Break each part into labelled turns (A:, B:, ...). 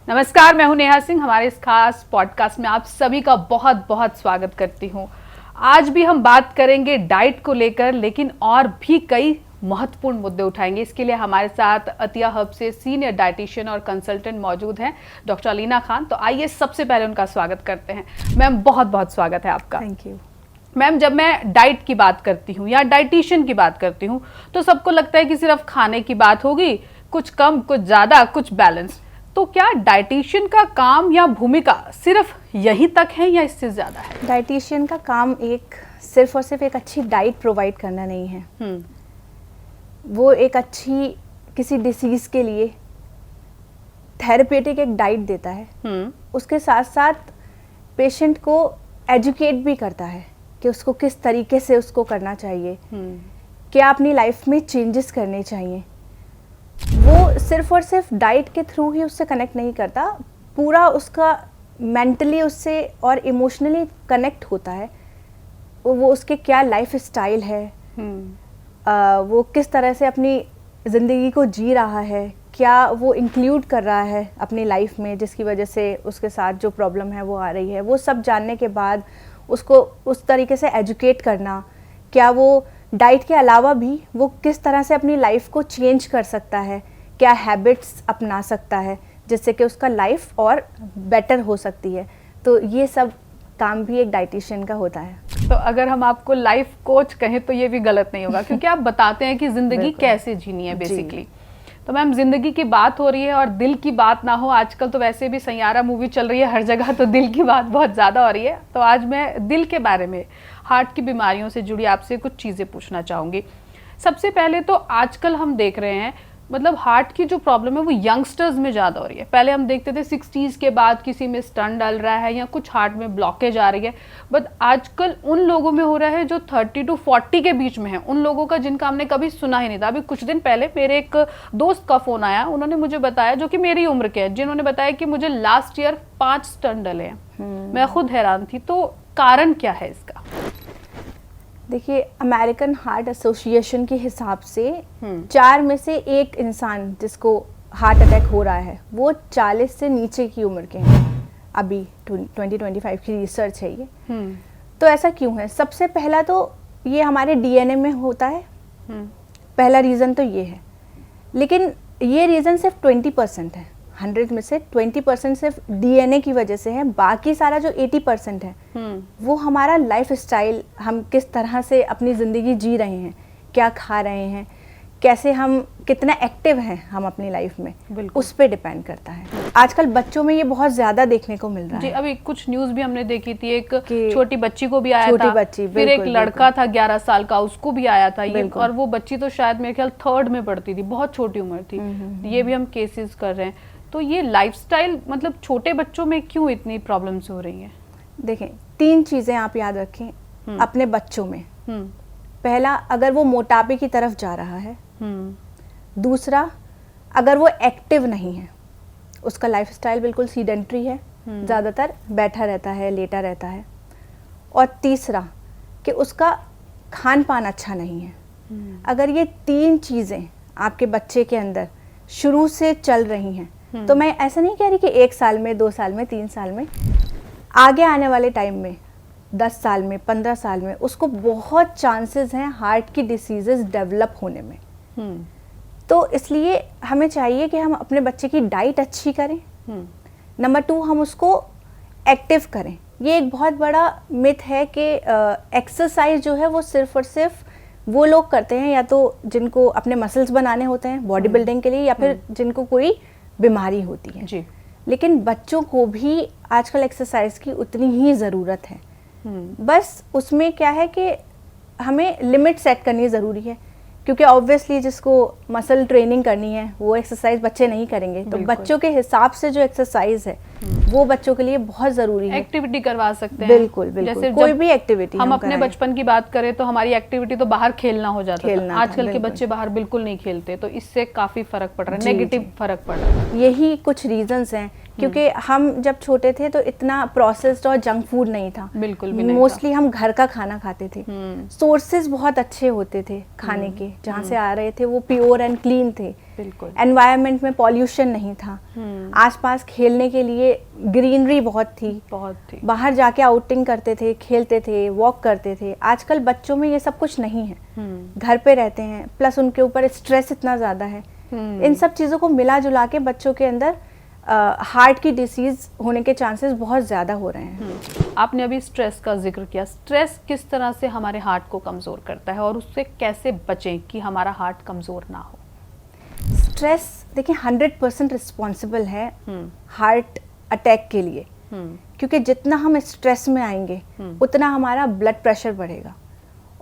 A: नमस्कार, मैं हूं नेहा सिंह। हमारे इस खास पॉडकास्ट में आप सभी का बहुत बहुत स्वागत करती हूं। आज भी हम बात करेंगे डाइट को लेकर, लेकिन और भी कई महत्वपूर्ण मुद्दे उठाएंगे। इसके लिए हमारे साथ अतिया हब से सीनियर डाइटिशियन और कंसल्टेंट मौजूद हैं, डॉक्टर अलीना खान। तो आइए सबसे पहले उनका स्वागत करते हैं। मैम, बहुत बहुत स्वागत है आपका।
B: थैंक यू
A: मैम, जब मैं डाइट की बात करती हूँ या डाइटिशियन की बात करती हूँ तो सबको लगता है कि सिर्फ खाने की बात होगी, कुछ कम कुछ ज़्यादा कुछ बैलेंस। तो क्या डाइटिशियन का काम या भूमिका सिर्फ यहीं तक है या इससे ज़्यादा है?
B: डाइटिशियन का काम सिर्फ और सिर्फ एक अच्छी डाइट प्रोवाइड करना नहीं है। वो एक अच्छी किसी डिसीज़ के लिए थेरेपेटिक एक डाइट देता है। उसके साथ साथ पेशेंट को एजुकेट भी करता है कि उसको किस तरीके से उसको करना चाहिए, क्या अपनी लाइफ में चेंजेस करने चाहिए। वो सिर्फ और सिर्फ डाइट के थ्रू ही उससे कनेक्ट नहीं करता, पूरा उसका मेंटली उससे और इमोशनली कनेक्ट होता है। वो उसके क्या लाइफ स्टाइल है, वो किस तरह से अपनी ज़िंदगी को जी रहा है, क्या वो इंक्लूड कर रहा है अपनी लाइफ में, जिसकी वजह से उसके साथ जो प्रॉब्लम है वो आ रही है। वो सब जानने के बाद उसको उस तरीके से एजुकेट करना, क्या वो डाइट के अलावा भी वो किस तरह से अपनी लाइफ को चेंज कर सकता है, क्या हैबिट्स अपना सकता है जिससे कि उसका लाइफ और बेटर हो सकती है। तो ये सब काम भी एक डाइटिशियन का होता है।
A: तो अगर हम आपको लाइफ कोच कहें तो ये भी गलत नहीं होगा, क्योंकि आप बताते हैं कि ज़िंदगी कैसे जीनी है बेसिकली। तो मैम, जिंदगी की बात हो रही है और दिल की बात ना हो। आजकल तो वैसे भी सैयारा मूवी चल रही है हर जगह, तो दिल की बात बहुत ज़्यादा हो रही है। तो आज मैं दिल के बारे में, हार्ट की बीमारियों से जुड़ी आपसे कुछ चीज़ें पूछना चाहूँगी। सबसे पहले तो आजकल हम देख रहे हैं, मतलब हार्ट की जो प्रॉब्लम है वो यंगस्टर्स में ज़्यादा हो रही है। पहले हम देखते थे 60s के बाद किसी में स्टंट डल रहा है या कुछ हार्ट में ब्लॉकेज आ रही है, बट आजकल उन लोगों में हो रहा है जो 30 to 40 के बीच में है, उन लोगों का जिनका हमने कभी सुना ही नहीं था। अभी कुछ दिन पहले मेरे एक दोस्त का फ़ोन आया, उन्होंने मुझे बताया, जो कि मेरी उम्र के हैं, जिन्होंने बताया कि मुझे लास्ट ईयर 5 स्टंट डले हैं। मैं खुद हैरान थी। तो कारण क्या है इसका?
B: देखिए, अमेरिकन हार्ट एसोसिएशन के हिसाब से 4 में से 1 इंसान जिसको हार्ट अटैक हो रहा है वो 40 से नीचे की उम्र के हैं। अभी 2025 की रिसर्च है ये। तो ऐसा क्यों है? सबसे पहला तो ये हमारे डीएनए में होता है, पहला रीज़न तो ये है। लेकिन ये रीज़न सिर्फ 20% है। 100 में से 20% सिर्फ डीएनए की वजह से है। बाकी सारा जो 80% है वो हमारा लाइफ स्टाइल, हम किस तरह से अपनी ज़िंदगी जी रहे हैं, क्या खा रहे हैं, कैसे हम कितना एक्टिव हैं हम अपनी लाइफ में, उस पे डिपेंड करता है। आजकल बच्चों में ये बहुत ज़्यादा देखने को मिल रहा है।
A: अभी कुछ न्यूज़ भी हमने देखी थी, एक छोटी बच्ची को भी आया था,
B: बच्ची,
A: फिर एक लड़का था 11 साल का, उसको भी आया था ये। और वो बच्ची तो शायद मेरे ख्याल 3rd में पढ़ती थी, बहुत छोटी उम्र थी। ये भी हम केसेस कर रहे हैं। तो ये लाइफस्टाइल, मतलब छोटे बच्चों में क्यों इतनी प्रॉब्लम्स हो रही हैं?
B: देखें, 3 चीज़ें आप याद रखें अपने बच्चों में। पहला, अगर वो मोटापे की तरफ जा रहा है। दूसरा, अगर वो एक्टिव नहीं है, उसका लाइफस्टाइल बिल्कुल सीडेंट्री है, ज़्यादातर बैठा रहता है, लेटा रहता है। और तीसरा, कि उसका खान पान अच्छा नहीं है। अगर ये 3 चीज़ें आपके बच्चे के अंदर शुरू से चल रही हैं, तो मैं ऐसा नहीं कह रही कि 1 साल में, 2 साल में, 3 साल में, आगे आने वाले टाइम में 10 साल में, 15 साल में उसको बहुत चांसेस हैं हार्ट की डिसीजेस डेवलप होने में। तो इसलिए हमें चाहिए कि हम अपने बच्चे की डाइट अच्छी करें। नंबर 2, हम उसको एक्टिव करें। ये एक बहुत बड़ा मिथ है कि एक्सरसाइज जो है वो सिर्फ और सिर्फ वो लोग करते हैं या तो जिनको अपने मसल्स बनाने होते हैं बॉडी बिल्डिंग के लिए, या फिर जिनको कोई बीमारी होती है जी। लेकिन बच्चों को भी आजकल एक्सरसाइज की उतनी ही ज़रूरत है। बस उसमें क्या है कि हमें लिमिट सेट करनी ज़रूरी है, क्योंकि ऑब्वियसली जिसको मसल ट्रेनिंग करनी है वो एक्सरसाइज बच्चे नहीं करेंगे। तो बच्चों के हिसाब से जो एक्सरसाइज है वो बच्चों के लिए बहुत ज़रूरी है।
A: एक्टिविटी करवा सकते हैं।
B: बिल्कुल बिल्कुल, जैसे कोई भी एक्टिविटी।
A: हम अपने बचपन की बात करें तो हमारी एक्टिविटी तो बाहर खेलना हो जाता है। आजकल के बच्चे बाहर बिल्कुल नहीं खेलते, तो इससे काफ़ी फर्क पड़ रहा है, नेगेटिव फर्क पड़ रहा है।
B: यही कुछ रीजंस हैं क्योंकि हम जब छोटे थे तो इतना प्रोसेस्ड और जंक फूड नहीं था,
A: बिल्कुल भी नहीं
B: मोस्टली हम घर का खाना खाते थे। सोर्सेज बहुत अच्छे होते थे खाने के, जहाँ से आ रहे थे वो प्योर एंड क्लीन थे।
A: बिल्कुल।
B: एनवायरनमेंट में पॉल्यूशन नहीं था, आसपास खेलने के लिए ग्रीनरी बहुत थी, बाहर जाके आउटिंग करते थे, खेलते थे, वॉक करते थे। आजकल बच्चों में ये सब कुछ नहीं है, घर पे रहते हैं, प्लस उनके ऊपर स्ट्रेस इतना ज़्यादा है। इन सब चीज़ों को मिला जुला के बच्चों के अंदर हार्ट की डिसीज़ होने के चांसेस बहुत ज़्यादा हो रहे हैं।
A: आपने अभी स्ट्रेस का जिक्र किया, स्ट्रेस किस तरह से हमारे हार्ट को कमज़ोर करता है और उससे कैसे बचें कि हमारा हार्ट कमज़ोर ना हो?
B: स्ट्रेस देखिए 100% रिस्पॉन्सिबल है हार्ट अटैक के लिए, क्योंकि जितना हम स्ट्रेस में आएंगे उतना हमारा ब्लड प्रेशर बढ़ेगा,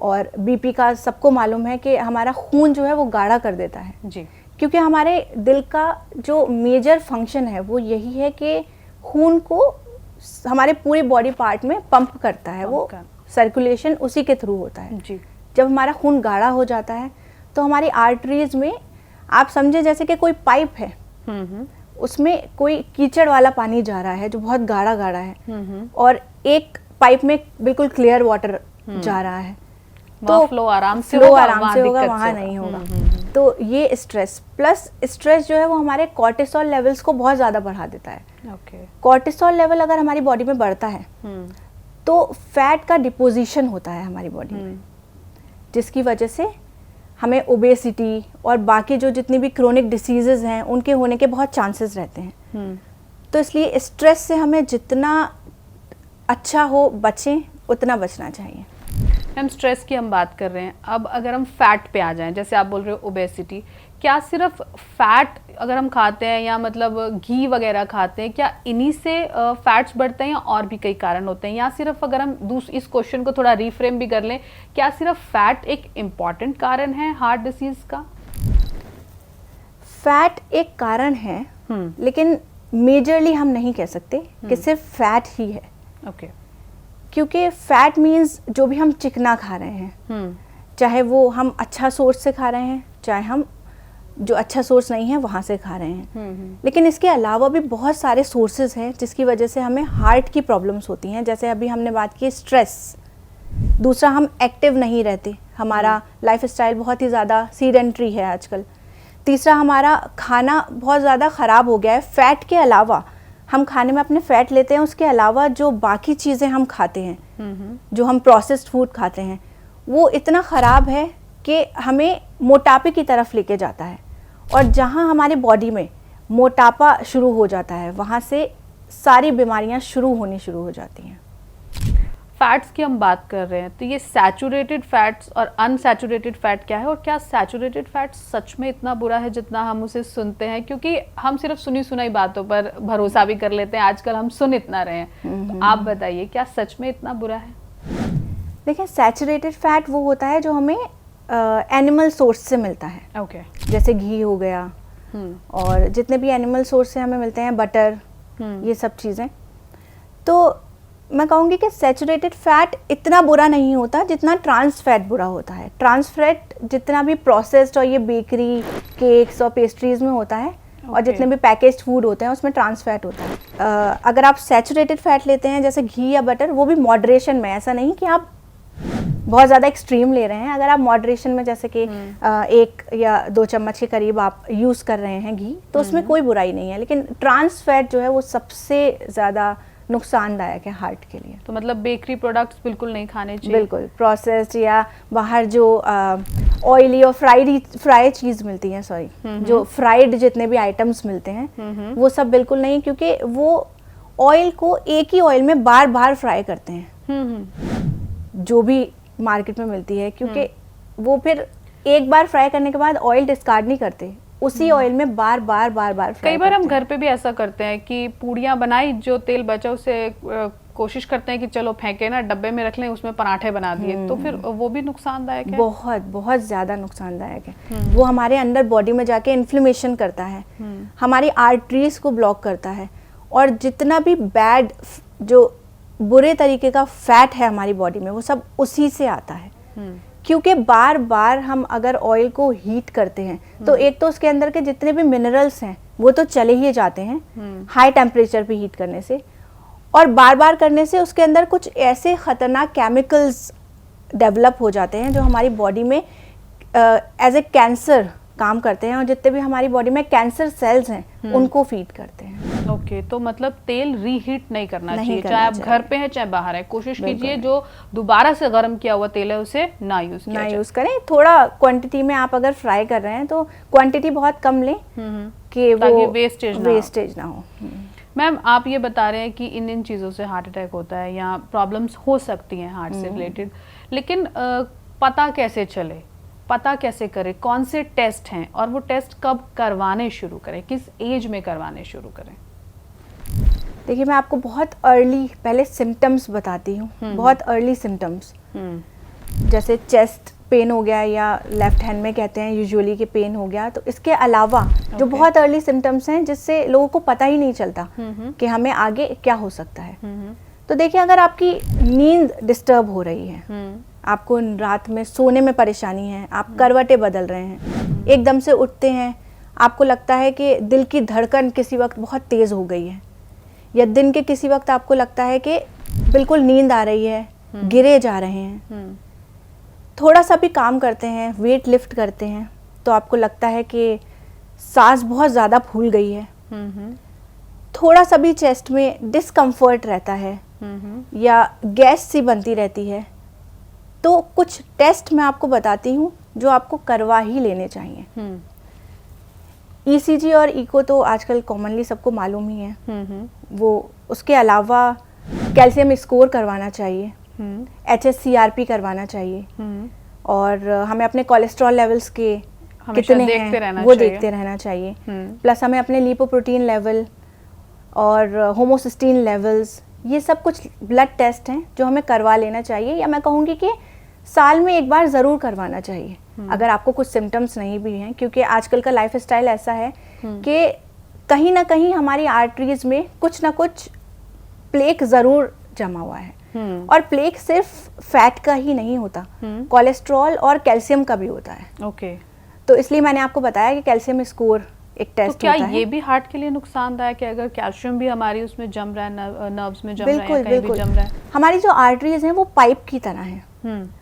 B: और बीपी का सबको मालूम है कि हमारा खून जो है वो गाढ़ा कर देता है
A: जी।
B: क्योंकि हमारे दिल का जो मेजर फंक्शन है वो यही है कि खून को हमारे पूरे बॉडी पार्ट में पंप करता है, वो सर्कुलेशन उसी के थ्रू होता है
A: जी।
B: जब हमारा खून गाढ़ा हो जाता है तो हमारी आर्टरीज में, आप समझे जैसे कि कोई पाइप है, उसमें कोई कीचड़ वाला पानी जा रहा है जो बहुत गाढ़ा गाढ़ा है, और एक पाइप में बिल्कुल क्लियर वाटर जा रहा है, तो
A: फ्लो आराम से
B: होगा, वहाँ नहीं होगा। तो ये स्ट्रेस प्लस स्ट्रेस जो है वो हमारे कॉर्टिसोल लेवल्स को बहुत ज़्यादा बढ़ा देता है। कॉर्टिसोल लेवल अगर हमारी बॉडी में बढ़ता है तो फैट का डिपोजिशन होता है हमारी बॉडी में, जिसकी वजह से हमें ओबेसिटी और बाकी जो जितनी भी क्रोनिक डिसीजेज हैं उनके होने के बहुत चांसेस रहते हैं। तो इसलिए स्ट्रेस से हमें जितना अच्छा हो बचें उतना बचना चाहिए।
A: हम स्ट्रेस की हम बात कर रहे हैं, अब अगर हम फैट पे आ जाएं, जैसे आप बोल रहे हो ओबेसिटी, क्या सिर्फ फैट अगर हम खाते हैं या मतलब घी वगैरह खाते हैं, क्या इन्हीं से फैट्स बढ़ते हैं या और भी कई कारण होते हैं? या सिर्फ अगर हम इस क्वेश्चन को थोड़ा रिफ्रेम भी कर लें, क्या सिर्फ फैट एक इम्पॉर्टेंट कारण है हार्ट डिसीज का?
B: फैट एक कारण है, लेकिन मेजरली हम नहीं कह सकते कि सिर्फ फैट ही है।
A: ओके।
B: क्योंकि फैट मीन्स जो भी हम चिकना खा रहे हैं, चाहे वो हम अच्छा सोर्स से खा रहे हैं, चाहे हम जो अच्छा सोर्स नहीं है वहाँ से खा रहे हैं, लेकिन इसके अलावा भी बहुत सारे सोर्सेज हैं जिसकी वजह से हमें हार्ट की प्रॉब्लम्स होती हैं। जैसे अभी हमने बात की स्ट्रेस, दूसरा हम एक्टिव नहीं रहते, हमारा लाइफस्टाइल बहुत ही ज़्यादा सीडेंट्री है आजकल। तीसरा हमारा खाना बहुत ज़्यादा ख़राब हो गया है, फैट के अलावा हम खाने में अपने फैट लेते हैं, उसके अलावा जो बाकी चीज़ें हम खाते हैं, जो हम प्रोसेस्ड फूड खाते हैं, वो इतना ख़राब है कि हमें मोटापे की तरफ लेके जाता है, और जहाँ हमारे बॉडी में मोटापा शुरू हो जाता है वहाँ से सारी बीमारियाँ शुरू हो जाती हैं।
A: फैट्स की हम बात कर रहे हैं, तो ये सैचुरेटेड फैट्स और अनसैचुरेटेड फैट क्या है, और क्या सैचुरेटेड फैट सच में इतना बुरा है जितना हम उसे सुनते हैं? क्योंकि हम सिर्फ सुनी सुनाई बातों पर भरोसा भी कर लेते हैं, आजकल हम सुन इतना रहे हैं। तो आप बताइए, क्या सच में इतना बुरा है?
B: देखिए, सैचुरेटेड फैट वो होता है जो हमें एनिमल सोर्स से मिलता है।
A: ओके।
B: जैसे घी हो गया, और जितने भी एनिमल सोर्स से हमें मिलते हैं, बटर, ये सब चीज़ें। तो मैं कहूँगी कि सैचुरेटेड फैट इतना बुरा नहीं होता जितना ट्रांस फैट बुरा होता है। ट्रांस फैट जितना भी प्रोसेस्ड और ये बेकरी, केक्स और पेस्ट्रीज में होता है, और जितने भी पैकेज्ड फूड होते हैं उसमें ट्रांस फैट होता है। अगर आप सैचुरेटेड फैट लेते हैं जैसे घी या बटर, वो भी मॉडरेशन में, ऐसा नहीं कि आप बहुत ज़्यादा एक्सट्रीम ले रहे हैं। अगर आप मॉडरेशन में जैसे कि 1 या 2 चम्मच के करीब आप यूज़ कर रहे हैं घी, तो उसमें कोई बुराई नहीं है। लेकिन ट्रांस फैट जो है वो सबसे ज़्यादा नुकसानदायक है हार्ट के लिए।
A: तो मतलब बेकरी प्रोडक्ट्स बिल्कुल नहीं खाने चाहिए?
B: बिल्कुल। प्रोसेस्ड या बाहर जो ऑयली और फ्राई चीज़ मिलती है, जो फ्राइड जितने भी आइटम्स मिलते हैं, वो सब बिल्कुल नहीं, क्योंकि वो ऑयल को एक ही ऑयल में बार बार फ्राई करते हैं, जो भी मार्केट में मिलती है, क्योंकि वो फिर एक बार फ्राई करने के बाद ऑयल डिस्कार्ड नहीं करते, उसी ऑयल में बार बार
A: कई बार हम घर पे भी ऐसा करते हैं कि पूड़ियाँ बनाई, जो तेल बचा उसे कोशिश करते हैं कि चलो फेंके ना, डब्बे में रख लें, उसमें पराठे बना दिए, तो फिर वो भी नुकसानदायक है।
B: बहुत बहुत ज़्यादा नुकसानदायक है। वो हमारे अंदर बॉडी में जाके इन्फ्लेमेशन करता है, हमारी आर्टरीज को ब्लॉक करता है, और जितना भी बैड जो बुरे तरीके का फैट है हमारी बॉडी में वो सब उसी से आता है। क्योंकि बार बार हम अगर ऑयल को हीट करते हैं तो एक तो उसके अंदर के जितने भी मिनरल्स हैं वो तो चले ही जाते हैं हाई टेम्परेचर पे हीट करने से, और बार बार करने से उसके अंदर कुछ ऐसे खतरनाक केमिकल्स डेवलप हो जाते हैं जो हमारी बॉडी में एज ए कैंसर काम करते हैं, और जितने भी हमारी बॉडी में कैंसर सेल्स हैं उनको फीड करते हैं।
A: ओके, तो मतलब तेल रीहीट नहीं करना चाहिए, चाहे आप घर पे हैं चाहे बाहर है। कोशिश कीजिए जो दोबारा से गर्म किया हुआ तेल है उसे ना यूज
B: करें। थोड़ा क्वांटिटी में आप अगर फ्राई कर रहे हैं तो क्वांटिटी बहुत कम लें कि वो वेस्टेज ना हो।
A: मैम, आप ये बता रहे हैं कि इन चीज़ों से हार्ट अटैक होता है या प्रॉब्लम्स हो सकती हैं हार्ट से रिलेटेड, लेकिन पता कैसे चले, पता कैसे करें, कौन से टेस्ट हैं और वो टेस्ट कब करवाने शुरू करें, किस एज में करवाने शुरू करें?
B: देखिए, मैं आपको बहुत अर्ली पहले सिम्टम्स बताती हूँ, बहुत अर्ली सिम्टम्स, जैसे चेस्ट पेन हो गया या लेफ्ट हैंड में कहते हैं यूजुअली कि पेन हो गया, तो इसके अलावा जो बहुत अर्ली सिम्टम्स हैं जिससे लोगों को पता ही नहीं चलता कि हमें आगे क्या हो सकता है। तो देखिए, अगर आपकी नींद डिस्टर्ब हो रही है, आपको रात में सोने में परेशानी है, आप करवटें बदल रहे हैं, एकदम से उठते हैं, आपको लगता है कि दिल की धड़कन किसी वक्त बहुत तेज़ हो गई है, या दिन के किसी वक्त आपको लगता है कि बिल्कुल नींद आ रही है, गिरे जा रहे हैं, थोड़ा सा भी काम करते हैं, वेट लिफ्ट करते हैं तो आपको लगता है कि सांस बहुत ज़्यादा फूल गई है, थोड़ा सा भी चेस्ट में डिस्कम्फर्ट रहता है या गैस सी बनती रहती है, तो कुछ टेस्ट मैं आपको बताती हूँ जो आपको करवा ही लेने चाहिए। ईसीजी और इको तो आजकल कॉमनली सबको मालूम ही है, वो उसके अलावा कैल्शियम स्कोर करवाना चाहिए, HSCRP करवाना चाहिए, और हमें अपने कोलेस्ट्रॉल लेवल्स के कितने हैं वो देखते रहना चाहिए, प्लस हमें अपने लिपोप्रोटीन लेवल और होमोसिस्टीन लेवल्स, ये सब कुछ ब्लड टेस्ट हैं जो हमें करवा लेना चाहिए, या मैं कहूँगी कि साल में एक बार ज़रूर करवाना चाहिए अगर आपको कुछ सिम्टम्स नहीं भी हैं, क्योंकि आजकल का लाइफस्टाइल ऐसा है कि कहीं ना कहीं हमारी आर्टरीज में कुछ ना कुछ प्लेक ज़रूर जमा हुआ है, और प्लेक सिर्फ फैट का ही नहीं होता, कोलेस्ट्रॉल और कैल्शियम का भी होता है।
A: ओके,
B: तो इसलिए मैंने आपको बताया कि कैल्शियम स्कोर एक टेस्ट
A: तो क्या
B: होता है।
A: ये भी हार्ट के लिए नुकसानदायक है अगर कैल्शियम भी हमारी उसमें जम रहा है, नर्व्स में जम रहा है, कहीं भी जम रहा है?
B: हमारी जो आर्टरीज हैं वो पाइप की तरह हैं,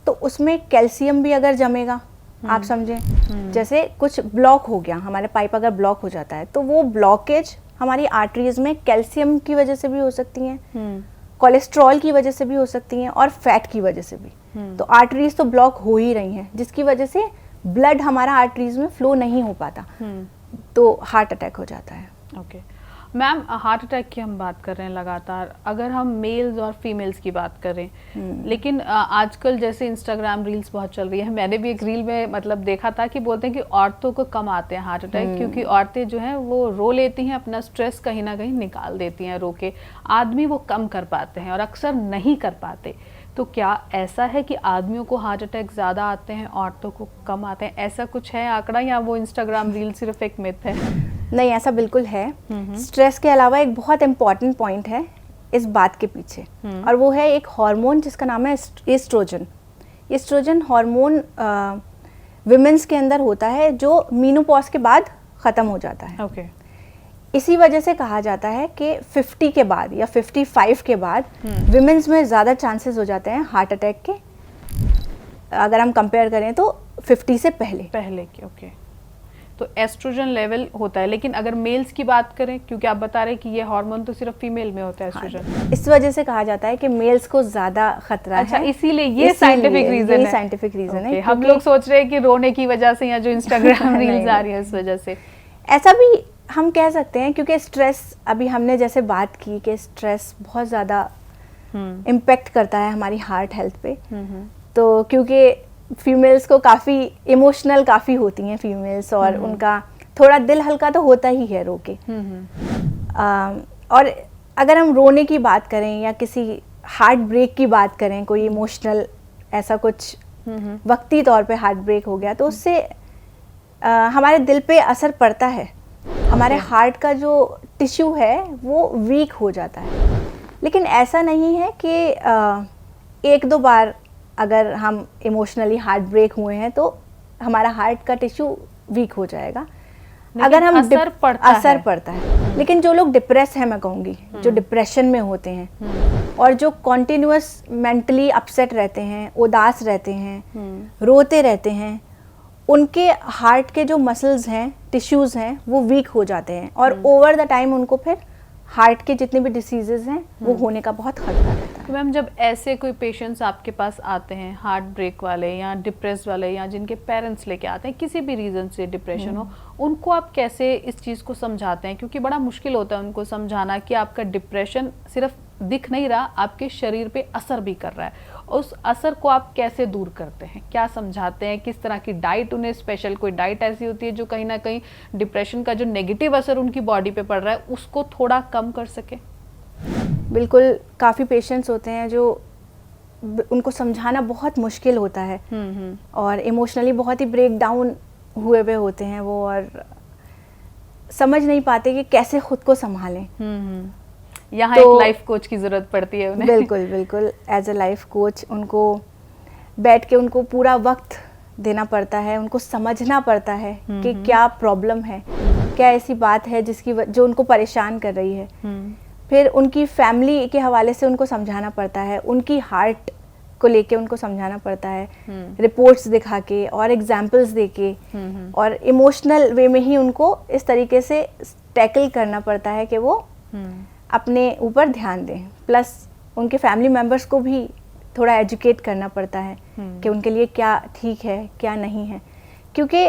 B: तो उसमें कैल्शियम भी अगर जमेगा, आप समझें जैसे कुछ ब्लॉक हो गया, हमारे पाइप अगर ब्लॉक हो जाता है तो वो ब्लॉकेज हमारी आर्टरीज में कैल्शियम की वजह से भी हो सकती हैं, कोलेस्ट्रॉल की वजह से भी हो सकती हैं, और फैट की वजह से भी। तो आर्टरीज तो ब्लॉक हो ही रही हैं, जिसकी वजह से ब्लड हमारा आर्टरीज में फ्लो नहीं हो पाता, तो हार्ट अटैक हो जाता है।
A: ओके मैम, हार्ट अटैक की हम बात कर रहे हैं लगातार, अगर हम मेल्स और फीमेल्स की बात करें, लेकिन आजकल जैसे इंस्टाग्राम रील्स बहुत चल रही है, मैंने भी एक रील में मतलब देखा था कि बोलते हैं कि औरतों को कम आते हैं हार्ट अटैक, क्योंकि औरतें जो हैं वो रो लेती हैं, अपना स्ट्रेस कहीं ना कहीं निकाल देती हैं रो के, आदमी वो कम कर पाते हैं और अक्सर नहीं कर पाते। तो क्या ऐसा है कि आदमियों को हार्ट अटैक ज़्यादा आते हैं, औरतों को कम आते हैं? ऐसा कुछ है आंकड़ा, या वो इंस्टाग्राम रील सिर्फ एक मिथ है?
B: नहीं, ऐसा बिल्कुल है। स्ट्रेस के अलावा एक बहुत इम्पॉर्टेंट पॉइंट है इस बात के पीछे, और वो है एक हार्मोन जिसका नाम है एस्ट्रोजन। एस्ट्रोजन हार्मोन विमेंस के अंदर होता है जो मीनोपॉज के बाद ख़त्म हो जाता है।
A: ओके।
B: इसी वजह से कहा जाता है कि 50 के बाद या 55 के बाद विमेंस में ज़्यादा चांसेस हो जाते हैं हार्ट अटैक के, अगर हम कंपेयर करें तो 50 से पहले के। ओके, तो एस्ट्रोजन लेवल होता है, लेकिन अगर मेल्स की बात करें, क्योंकि आप बता रहे हैं कि ये हार्मोन तो सिर्फ फीमेल में होता है एस्ट्रोजन। हाँ, इस वजह से कहा जाता है कि मेल्स को ज़्यादा खतरा
A: अच्छा,
B: है।
A: इसीलिए ये साइंटिफिक रीजन है।
B: साइंटिफिक रीजन है।
A: हम लोग सोच रहे हैं कि रोने की वजह से या जो इंस्टाग्राम रील्स आ रही है इस वजह से।
B: ऐसा भी हम कह सकते हैं, क्योंकि स्ट्रेस, अभी हमने जैसे बात की कि स्ट्रेस बहुत ज़्यादा इम्पेक्ट करता है हमारी हार्ट हेल्थ पे, तो क्योंकि फीमेल्स को काफ़ी इमोशनल काफ़ी होती हैं फीमेल्स, और उनका थोड़ा दिल हल्का तो होता ही है रो के। और अगर हम रोने की बात करें या किसी हार्ट ब्रेक की बात करें, कोई इमोशनल ऐसा कुछ वक्ती तौर पे हार्ट ब्रेक हो गया, तो उससे हमारे दिल पे असर पड़ता है, हमारे हार्ट का जो टिश्यू है वो वीक हो जाता है। लेकिन ऐसा नहीं है कि एक दो बार अगर हम इमोशनली हार्ट ब्रेक हुए हैं तो हमारा हार्ट का टिश्यू वीक हो जाएगा। अगर हम
A: असर
B: पड़ता है। लेकिन जो लोग डिप्रेस है, मैं कहूँगी जो डिप्रेशन में होते हैं और जो कॉन्टिन्यूअस मेंटली अपसेट रहते हैं, उदास रहते हैं, रोते रहते हैं, उनके हार्ट के जो मसल्स हैं, टिश्यूज हैं, वो वीक हो जाते हैं और ओवर द टाइम उनको फिर हार्ट के जितने भी डिसीजेज हैं वो होने का बहुत खतरा रहता है।
A: तो मैम जब ऐसे कोई पेशेंट्स आपके पास आते हैं, हार्ट ब्रेक वाले या डिप्रेस वाले या जिनके पेरेंट्स लेके आते हैं, किसी भी रीज़न से डिप्रेशन हो, उनको आप कैसे इस चीज़ को समझाते हैं? क्योंकि बड़ा मुश्किल होता है उनको समझाना कि आपका डिप्रेशन सिर्फ दिख नहीं रहा, आपके शरीर पे असर भी कर रहा है। उस असर को आप कैसे दूर करते हैं, क्या समझाते हैं? किस तरह की डाइट, उन्हें स्पेशल कोई डाइट ऐसी होती है जो कहीं ना कहीं डिप्रेशन का जो नेगेटिव असर उनकी बॉडी पे पड़ रहा है उसको थोड़ा कम कर सके?
B: बिल्कुल, काफ़ी पेशेंट्स होते हैं जो उनको समझाना बहुत मुश्किल होता है और इमोशनली बहुत ही ब्रेक डाउन हुए हुए होते हैं वो, और समझ नहीं पाते कि कैसे खुद को संभालें।
A: यहाँ एक लाइफ कोच की ज़रूरत पड़ती है उन्हें।
B: बिल्कुल बिल्कुल, एज अ लाइफ कोच उनको बैठ के उनको पूरा वक्त देना पड़ता है, उनको समझना पड़ता है कि क्या प्रॉब्लम है, क्या ऐसी बात है जो उनको परेशान कर रही है। फिर उनकी फैमिली के हवाले से उनको समझाना पड़ता है, उनकी हार्ट को लेके उनको समझाना पड़ता है, रिपोर्ट्स दिखा के और एग्जाम्पल्स दे के, और इमोशनल वे में ही उनको इस तरीके से टैकल करना पड़ता है कि वो अपने ऊपर ध्यान दें। प्लस उनके फैमिली मेम्बर्स को भी थोड़ा एजुकेट करना पड़ता है कि उनके लिए क्या ठीक है क्या नहीं है, क्योंकि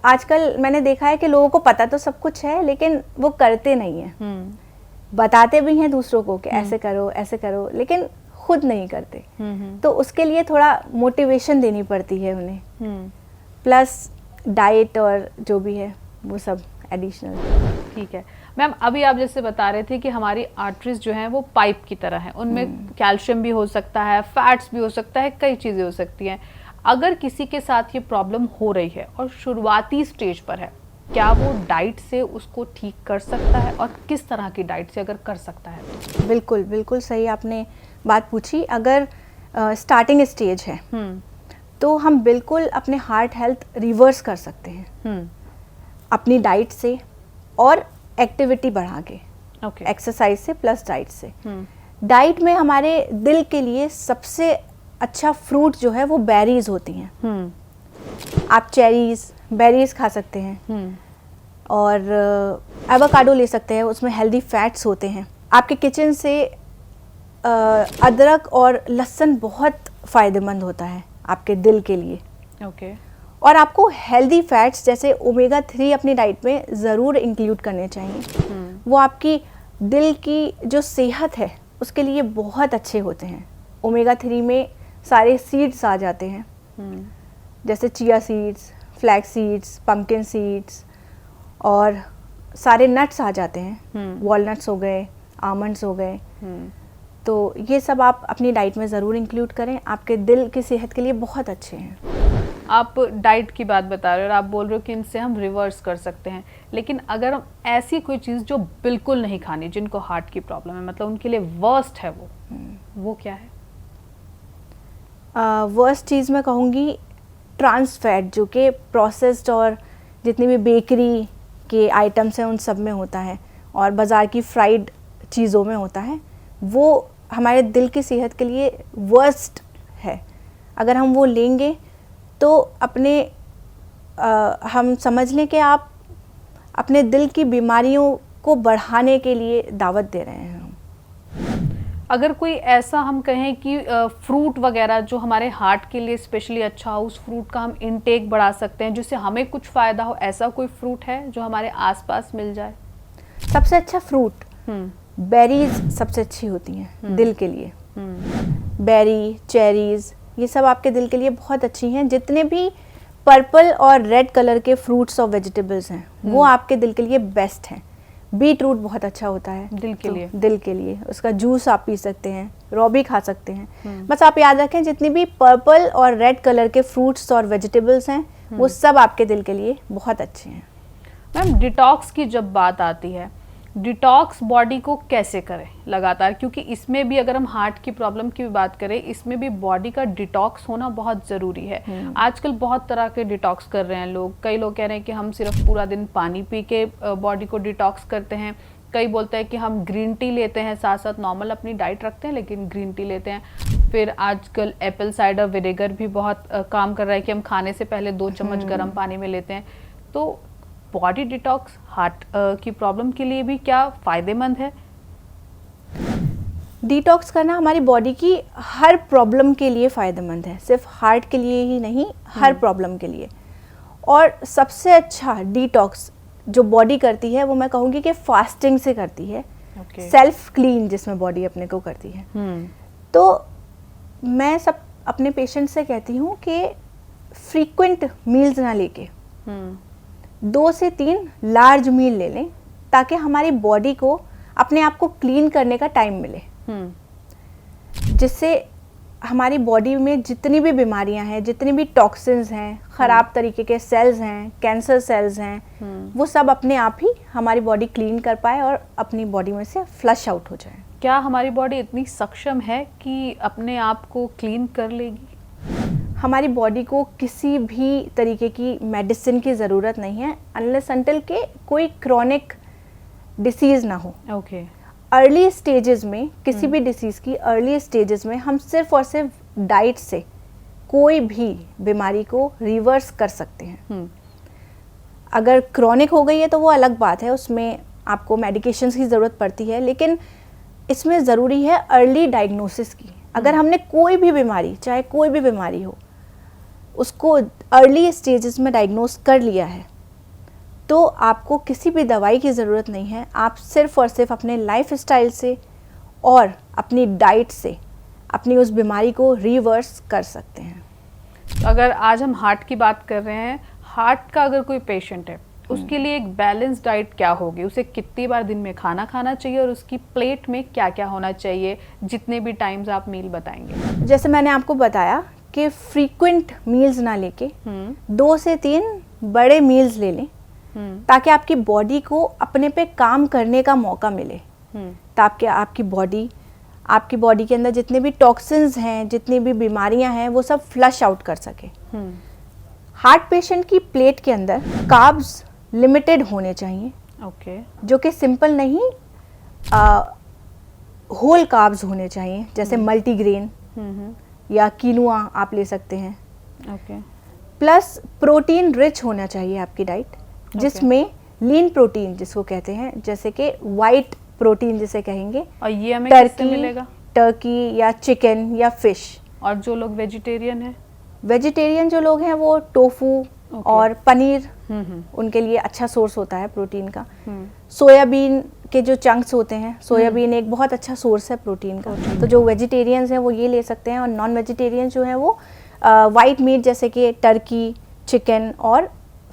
B: आजकल मैंने देखा है कि लोगों को पता तो सब कुछ है लेकिन वो करते नहीं हैं। बताते भी हैं दूसरों को कि ऐसे करो, लेकिन खुद नहीं करते। तो उसके लिए थोड़ा मोटिवेशन देनी पड़ती है उन्हें, प्लस डाइट और जो भी है वो सब एडिशनल।
A: ठीक है मैम, अभी आप जैसे बता रहे थे कि हमारी आर्टरीज जो हैं वो पाइप की तरह हैं, उनमें कैल्शियम भी हो सकता है, फैट्स भी हो सकता है, कई चीज़ें हो सकती हैं। अगर किसी के साथ ये प्रॉब्लम हो रही है और शुरुआती स्टेज पर है, क्या वो डाइट से उसको ठीक कर सकता है, और किस तरह की डाइट से अगर कर सकता है तो?
B: बिल्कुल बिल्कुल सही आपने बात पूछी। अगर स्टार्टिंग स्टेज है तो हम बिल्कुल अपने हार्ट हेल्थ रिवर्स कर सकते हैं अपनी डाइट से और एक्टिविटी बढ़ा के, एक्सरसाइज से प्लस डाइट से। डाइट में हमारे दिल के लिए सबसे अच्छा फ्रूट जो है वो बेरीज होती हैं। आप चेरीज, बेरीज खा सकते हैं और एवोकाडो ले सकते हैं, उसमें हेल्दी फैट्स होते हैं। आपके किचन से अदरक और लहसुन बहुत फ़ायदेमंद होता है आपके दिल के लिए। और आपको हेल्दी फैट्स जैसे ओमेगा 3 अपनी डाइट में ज़रूर इंक्लूड करने चाहिए। वो आपकी दिल की जो सेहत है उसके लिए बहुत अच्छे होते हैं। ओमेगा 3 में सारे सीड्स आ जाते हैं, जैसे chia seeds, flax seeds, pumpkin seeds, और सारे नट्स आ जाते हैं, वॉलनट्स हो गए, आमंड्स हो गए। तो ये सब आप अपनी डाइट में ज़रूर इंक्लूड करें, आपके दिल की सेहत के लिए बहुत अच्छे हैं।
A: आप डाइट की बात बता रहे हो और आप बोल रहे हो कि इनसे हम रिवर्स कर सकते हैं, लेकिन अगर हम ऐसी कोई चीज़ जो बिल्कुल नहीं खानी, जिनको हार्ट की प्रॉब्लम है, मतलब उनके लिए वर्स्ट है वो क्या है?
B: वर्स्ट चीज़ मैं कहूँगी ट्रांस फैट, जो कि प्रोसेस्ड और जितनी भी बेकरी के आइटम्स हैं उन सब में होता है और बाज़ार की फ्राइड चीज़ों में होता है। वो हमारे दिल की सेहत के लिए वर्स्ट है। अगर हम वो लेंगे तो हम समझ लें कि आप अपने दिल की बीमारियों को बढ़ाने के लिए दावत दे रहे हैं।
A: अगर कोई ऐसा हम कहें कि फ्रूट वगैरह जो हमारे हार्ट के लिए स्पेशली अच्छा हो, उस फ्रूट का हम इनटेक बढ़ा सकते हैं जिससे हमें कुछ फ़ायदा हो, ऐसा कोई फ्रूट है जो हमारे आसपास मिल जाए?
B: सबसे अच्छा फ्रूट बेरीज सबसे अच्छी होती हैं दिल के लिए। बेरी, चेरीज, ये सब आपके दिल के लिए बहुत अच्छी हैं। जितने भी पर्पल और रेड कलर के फ्रूट्स और वेजिटेबल्स हैं वो आपके दिल के लिए बेस्ट हैं। बीट रूट बहुत अच्छा होता है
A: दिल के लिए।
B: दिल के लिए उसका जूस आप पी सकते हैं, रॉ भी खा सकते हैं। बस आप याद रखें जितनी भी पर्पल और रेड कलर के फ्रूट्स और वेजिटेबल्स हैं वो सब आपके दिल के लिए बहुत अच्छे हैं।
A: मैम डिटॉक्स की जब बात आती है डिटॉक्स बॉडी को कैसे करें लगातार, क्योंकि इसमें भी अगर हम हार्ट की प्रॉब्लम की भी बात करें, इसमें भी बॉडी का डिटॉक्स होना बहुत ज़रूरी है। आजकल बहुत तरह के डिटॉक्स कर रहे हैं लोग। कई लोग कह रहे हैं कि हम सिर्फ पूरा दिन पानी पी के बॉडी को डिटॉक्स करते हैं। कई बोलते हैं कि हम ग्रीन टी लेते हैं, साथ साथ नॉर्मल अपनी डाइट रखते हैं लेकिन ग्रीन टी लेते हैं। फिर आजकल एप्पल साइडर विनेगर भी बहुत काम कर रहा है कि हम खाने से पहले 2 चम्मच गर्म पानी में लेते हैं। तो बॉडी डिटॉक्स हार्ट की प्रॉब्लम के लिए भी क्या फ़ायदेमंद है?
B: डिटॉक्स करना हमारी बॉडी की हर प्रॉब्लम के लिए फ़ायदेमंद है, सिर्फ हार्ट के लिए ही नहीं, हर प्रॉब्लम के लिए। और सबसे अच्छा डिटॉक्स जो बॉडी करती है वो मैं कहूँगी कि फास्टिंग से करती है। सेल्फ क्लीन जिसमें बॉडी अपने को करती है। तो मैं सब अपने पेशेंट से कहती हूँ कि फ्रीक्वेंट मील्स ना लेके 2 से 3 लार्ज मील ले लें, ताकि हमारी बॉडी को अपने आप को क्लीन करने का टाइम मिले, जिससे हमारी बॉडी में जितनी भी बीमारियां हैं, जितनी भी टॉक्सिन्स हैं, ख़राब तरीके के सेल्स हैं, कैंसर सेल्स हैं, वो सब अपने आप ही हमारी बॉडी क्लीन कर पाए और अपनी बॉडी में से फ्लश आउट हो जाए।
A: क्या हमारी बॉडी इतनी सक्षम है कि अपने आप को क्लीन कर लेगी?
B: हमारी बॉडी को किसी भी तरीके की मेडिसिन की ज़रूरत नहीं है, अनलेस अनटिल के कोई क्रॉनिक डिसीज़ ना हो।
A: ओके।
B: अर्ली स्टेजेस में किसी भी डिसीज़ की अर्ली स्टेजेस में हम सिर्फ और सिर्फ डाइट से कोई भी बीमारी को रिवर्स कर सकते हैं। अगर क्रॉनिक हो गई है तो वो अलग बात है, उसमें आपको मेडिकेशंस की ज़रूरत पड़ती है, लेकिन इसमें ज़रूरी है अर्ली डायग्नोसिस की। अगर हमने कोई भी बीमारी, चाहे कोई भी बीमारी हो, उसको अर्ली स्टेजेस में डायग्नोस कर लिया है, तो आपको किसी भी दवाई की ज़रूरत नहीं है। आप सिर्फ और सिर्फ अपने लाइफस्टाइल से और अपनी डाइट से अपनी उस बीमारी को रिवर्स कर सकते हैं।
A: अगर आज हम हार्ट की बात कर रहे हैं, हार्ट का अगर कोई पेशेंट है, उसके लिए एक बैलेंस डाइट क्या होगी? उसे कितनी बार दिन में खाना खाना चाहिए और उसकी प्लेट में क्या क्या होना चाहिए, जितने भी टाइम्स आप मील बताएंगे?
B: जैसे मैंने आपको बताया कि फ्रीक्वेंट मील्स ना लेके 2 से 3 बड़े मील्स ले लें, ताकि आपकी बॉडी को अपने पे काम करने का मौका मिले, ताकि आपकी बॉडी के अंदर जितने भी टॉक्सिन्स हैं, जितनी भी बीमारियां हैं, वो सब फ्लश आउट कर सके। हार्ट पेशेंट की प्लेट के अंदर कार्ब्स लिमिटेड होने चाहिए।
A: ओके।
B: जो कि सिंपल नहीं, होल कार्ब्स होने चाहिए, जैसे मल्टीग्रेन या कीनुआ आप ले सकते हैं।
A: ओके।
B: प्लस प्रोटीन रिच होना चाहिए आपकी डाइट, जिसमें लीन प्रोटीन जिसको कहते हैं, जैसे कि वाइट प्रोटीन जिसे कहेंगे,
A: और ये हमें किससे मिलेगा?
B: टर्की या चिकन या फिश।
A: और जो लोग वेजिटेरियन हैं?
B: वेजिटेरियन जो लोग हैं वो टोफू और पनीर उनके लिए अच्छा सोर्स होता है प्रोटीन का। सोयाबीन के जो चंक्स होते हैं, सोयाबीन एक बहुत अच्छा सोर्स है प्रोटीन का। तो जो वेजिटेरियंस हैं वो ये ले सकते हैं, और नॉन वेजिटेरियन जो हैं वो वाइट मीट जैसे कि टर्की, चिकन और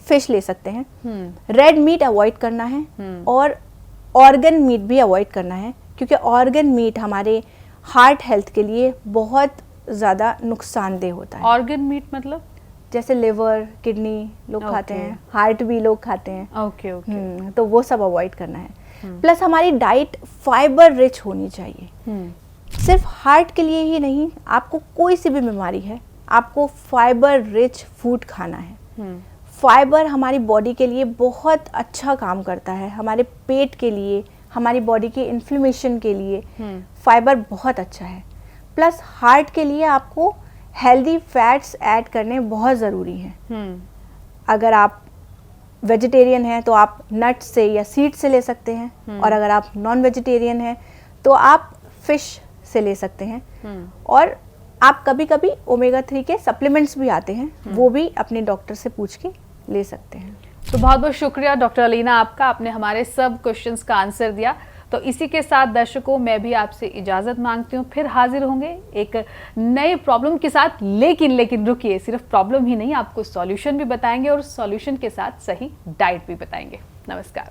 B: फिश ले सकते हैं। रेड मीट अवॉइड करना है और ऑर्गन मीट भी अवॉइड करना है, क्योंकि ऑर्गन मीट हमारे हार्ट हेल्थ के लिए बहुत ज़्यादा नुकसानदेह होता है।
A: ऑर्गन मीट मतलब?
B: जैसे लिवर, किडनी लोग खाते हैं, हार्ट भी लोग खाते हैं।
A: Okay okay.
B: तो वो सब अवॉइड करना है। प्लस हमारी डाइट फाइबर रिच होनी चाहिए। सिर्फ हार्ट के लिए ही नहीं, आपको कोई सी भी बीमारी है, आपको फाइबर रिच फूड खाना है। फाइबर हमारी बॉडी के लिए बहुत अच्छा काम करता है, हमारे पेट के लिए, हमारी बॉडी के इन्फ्लेमेशन के लिए फाइबर बहुत अच्छा है। प्लस हार्ट के लिए आपको हेल्दी फैट्स ऐड करने बहुत ज़रूरी हैं। अगर आप वेजिटेरियन हैं तो आप नट्स से या सीड्स से ले सकते हैं, और अगर आप नॉन वेजिटेरियन हैं तो आप फिश से ले सकते हैं। और आप कभी कभी ओमेगा 3 के सप्लीमेंट्स भी आते हैं, वो भी अपने डॉक्टर से पूछ के ले सकते हैं।
A: तो बहुत बहुत शुक्रिया डॉक्टर अलीना आपका, आपने हमारे सब क्वेश्चंस का आंसर दिया। तो इसी के साथ दर्शकों, मैं भी आपसे इजाज़त मांगती हूँ, फिर हाजिर होंगे एक नए प्रॉब्लम के साथ। लेकिन रुकिए, सिर्फ प्रॉब्लम ही नहीं, आपको सॉल्यूशन भी बताएंगे और सॉल्यूशन के साथ सही डाइट भी बताएंगे। नमस्कार।